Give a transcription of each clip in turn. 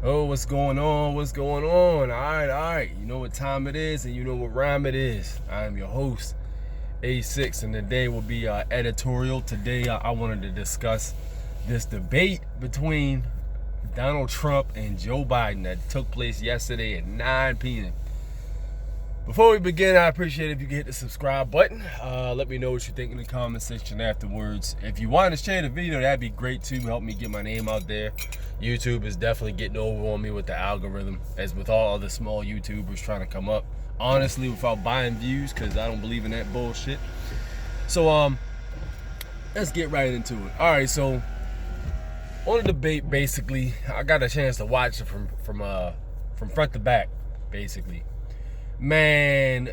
Oh, what's going on? What's going on? All right. You know what time it is and you know what rhyme it is. I am your host, A6, and today will be editorial. Today, I wanted to discuss this debate between Donald Trump and Joe Biden that took place yesterday at 9 p.m. Before we begin, I appreciate it if you can hit the subscribe button. Let me know what you think in the comment section afterwards. If you want to share the video, that'd be great too. Help me get my name out there. YouTube is definitely getting over on me with the algorithm, as with all other small YouTubers trying to come up. Honestly, without buying views, because I don't believe in that bullshit. So, let's get right into it. All right, so on the debate, basically, I got a chance to watch it from front to back, basically. Man,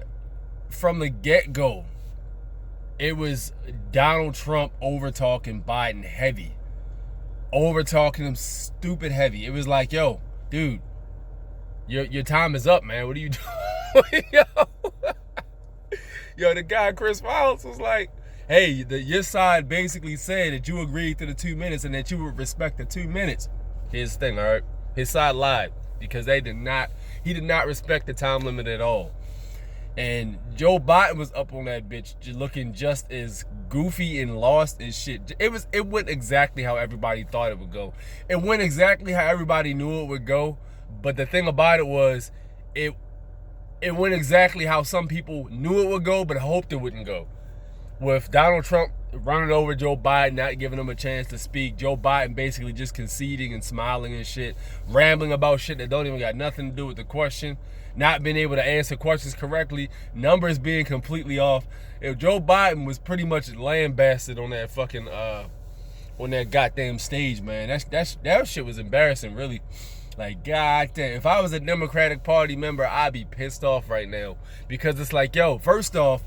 from the get-go, it was Donald Trump over-talking Biden heavy. Over-talking him stupid heavy. It was like, yo, dude, your time is up, man. What are you doing? Yo, the guy, Chris Wallace, was like, hey, your side basically said that you agreed to the 2 minutes and that you would respect the 2 minutes. Here's the thing, all right? His side lied because he did not respect the time limit at all. And Joe Biden was up on that bitch looking just as goofy and lost as shit. It went exactly how everybody thought it would go. It went exactly how everybody knew it would go. But the thing about it was, it went exactly how some people knew it would go but hoped it wouldn't go. With Donald Trump running over Joe Biden, not giving him a chance to speak, Joe Biden basically just conceding and smiling and shit, rambling about shit that don't even got nothing to do with the question, not being able to answer questions correctly, numbers being completely off. If Joe Biden was pretty much lambasted on that fucking on that goddamn stage, man. That shit was embarrassing, really. Like, goddamn, if I was a Democratic Party member, I'd be pissed off right now, because it's like, yo, first off,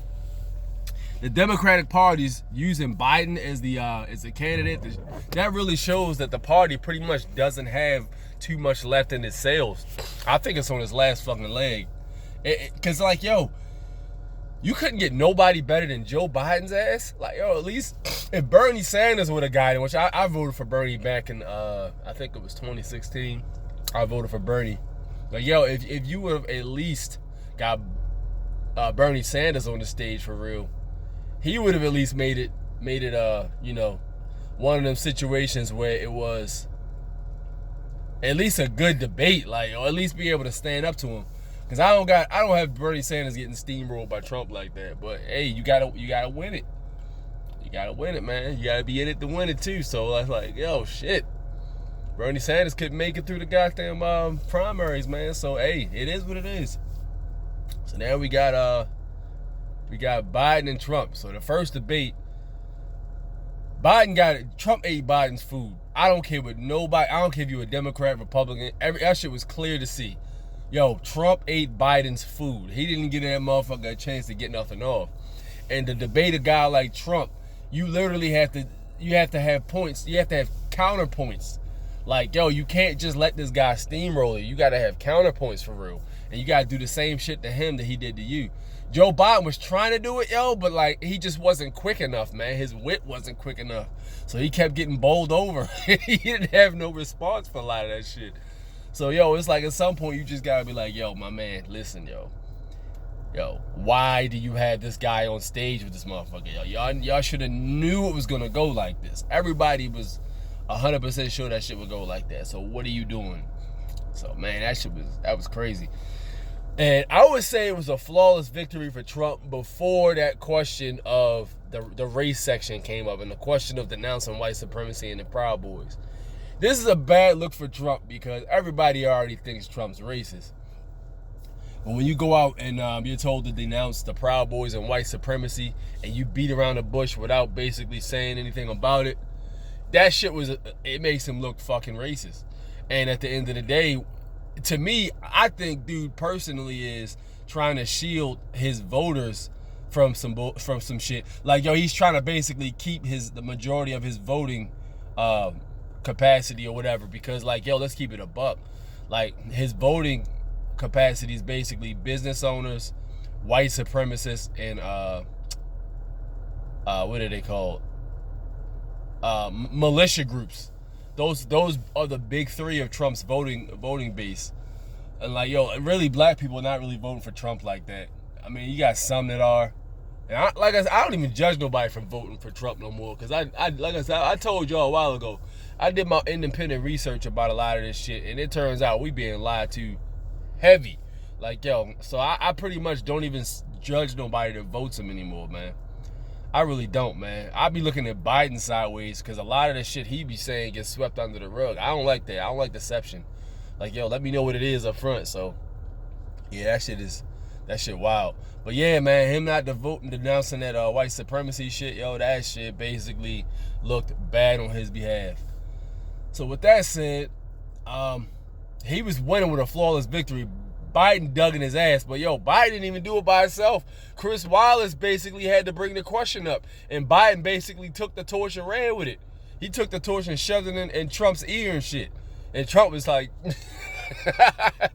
the Democratic Party's using Biden as the candidate. That really shows that the party pretty much doesn't have too much left in its sails. I think it's on its last fucking leg. Cause like, yo, you couldn't get nobody better than Joe Biden's ass. Like, yo, at least if Bernie Sanders would have got it, which I voted for Bernie back in I think it was 2016. I voted for Bernie. But yo, if you would have at least got Bernie Sanders on the stage for real, he would have at least made it one of them situations where it was at least a good debate, like, or at least be able to stand up to him. Because I don't have Bernie Sanders getting steamrolled by Trump like that. But hey, you gotta win it. You gotta win it, man. You gotta be in it to win it too. So I was like, yo, shit. Bernie Sanders couldn't make it through the goddamn primaries, man. So hey, it is what it is. So now we got Biden and Trump. So the first debate, Biden got it. Trump ate Biden's food. I don't care what nobody. I don't care if you a Democrat, Republican. That shit was clear to see. Yo, Trump ate Biden's food. He didn't give that motherfucker a chance to get nothing off. And to debate a guy like Trump, you literally have to have points. You have to have counterpoints. Like, yo, you can't just let this guy steamroll you. You got to have counterpoints for real. And you got to do the same shit to him that he did to you. Joe Biden was trying to do it, yo, but like, he just wasn't quick enough, man. His wit wasn't quick enough. So he kept getting bowled over. He didn't have no response for a lot of that shit. So, yo, it's like at some point you just gotta be like, yo, my man, listen, yo, why do you have this guy on stage with this motherfucker? Yo, y'all should have knew it was gonna go like this. Everybody was 100% sure that shit would go like that. So what are you doing? So, man, that was crazy. And I would say it was a flawless victory for Trump before that question of the race section came up and the question of denouncing white supremacy and the Proud Boys. This is a bad look for Trump because everybody already thinks Trump's racist. But when you go out and you're told to denounce the Proud Boys and white supremacy and you beat around the bush without basically saying anything about it, that shit it makes him look fucking racist. And at the end of the day, to me, I think dude personally is trying to shield his voters from some shit. Like, yo, he's trying to basically keep the majority of his voting capacity or whatever, because like, yo, let's keep it a buck. Like, his voting capacity is basically business owners, white supremacists, and what are they called? Militia groups. those are the big three of Trump's voting base. And like, yo, really, black people are not really voting for Trump like that. I mean, you got some that are. And like I said, I don't even judge nobody from voting for Trump no more. Because like I said, I told y'all a while ago, I did my independent research about a lot of this shit. And it turns out we being lied to heavy. Like, yo, so I pretty much don't even judge nobody that votes him anymore, man. I really don't, man. I be looking at Biden sideways because a lot of the shit he be saying gets swept under the rug. I don't like that. I don't like deception. Like, yo, let me know what it is up front. So, yeah, that shit wild. But yeah, man, him not voting, denouncing that white supremacy shit, yo, that shit basically looked bad on his behalf. So with that said, he was winning with a flawless victory. Biden dug in his ass, but yo, Biden didn't even do it by himself. Chris Wallace basically had to bring the question up, and Biden basically took the torch and ran with it. He took the torch and shoved it in Trump's ear and shit. And Trump was like,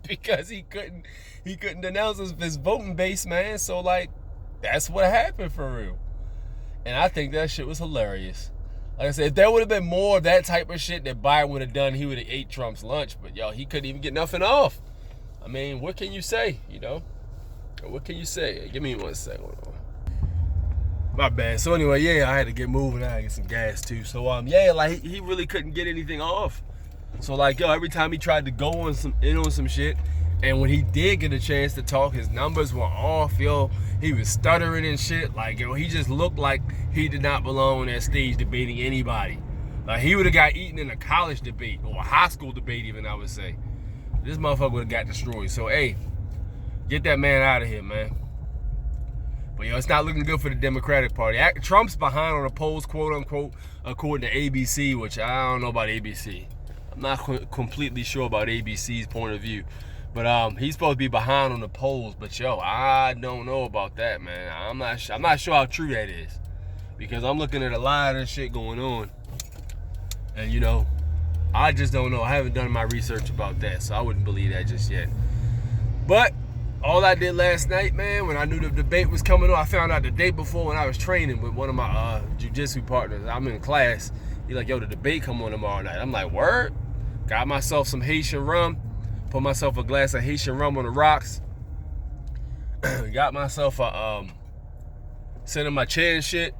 because he couldn't denounce his voting base, man. So like, that's what happened for real. And I think that shit was hilarious. Like I said, if there would have been more of that type of shit that Biden would have done, he would have ate Trump's lunch. But yo, he couldn't even get nothing off. I mean, what can you say, you know? What can you say? Give me 1 second. My bad. So anyway, yeah, I had to get moving. I had to get some gas too. So yeah, like he really couldn't get anything off. So like, yo, every time he tried to go on some shit, and when he did get a chance to talk, his numbers were off, yo. He was stuttering and shit. Like, yo, he just looked like he did not belong on that stage debating anybody. Like, he would have got eaten in a college debate or a high school debate, even, I would say. This motherfucker would have got destroyed. So, hey, get that man out of here, man. But, yo, it's not looking good for the Democratic Party. Trump's behind on the polls, quote unquote, according to ABC, which I don't know about ABC. I'm not completely sure about ABC's point of view. But he's supposed to be behind on the polls. But, yo, I don't know about that, man. I'm not sure how true that is. Because I'm looking at a lot of shit going on. And, you know, I just don't know. I haven't done my research about that, so I wouldn't believe that just yet. But all I did last night, man, when I knew the debate was coming on, I found out the day before when I was training with one of my jiu-jitsu partners. I'm in class. He's like, yo, the debate come on tomorrow night. I'm like, word? Got myself some Haitian rum. Put myself a glass of Haitian rum on the rocks. Got myself a sit in my chair and shit.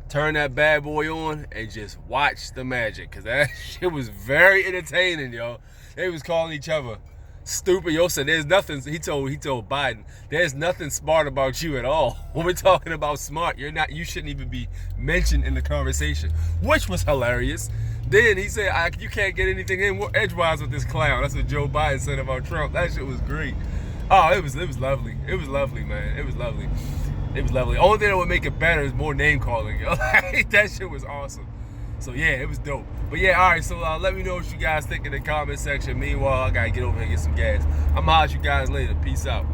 Turn that bad boy on and just watch the magic. Cause that shit was very entertaining, yo. They was calling each other stupid. Yo said there's nothing, he told Biden, there's nothing smart about you at all. When we're talking about smart, you shouldn't even be mentioned in the conversation. Which was hilarious. Then he said, you can't get anything in edgewise with this clown. That's what Joe Biden said about Trump. That shit was great. Oh, it was lovely. It was lovely, man. It was lovely. It was lovely. Only thing that would make it better is more name calling. Yo. That shit was awesome. So yeah, it was dope. But yeah, all right. So let me know what you guys think in the comment section. Meanwhile, I gotta get over here and get some gas. I'm gonna holler at you guys later. Peace out.